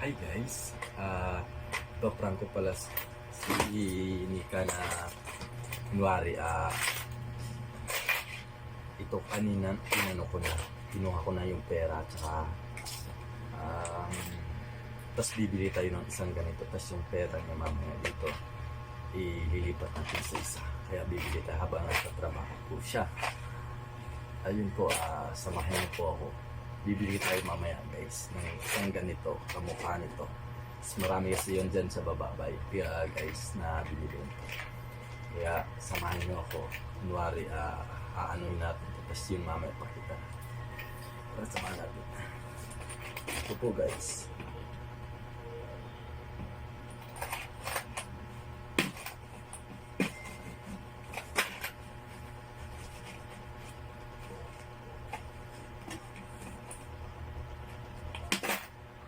Hi guys, paprank ko pala si Nika na kunwari, ito kanina kinuha ko na yung pera at saka tapos bibili tayo ng isang ganito, tapos yung pera niya mamaya dito ililipat natin sa isa, kaya bibili tayo habang nagtatrabaho po siya. Ayun po, samahin niyo po ako. Bibili tayo mamaya guys ng isang ganito, kamukha nito. Mas marami kasi yun dyan sa bababay. Kaya guys, na bibili ito. Kaya samahan nyo ako. Kunwari, aanoin natin ito. Tapos yung mamaya pakita. Para samahan natin. Ito po guys.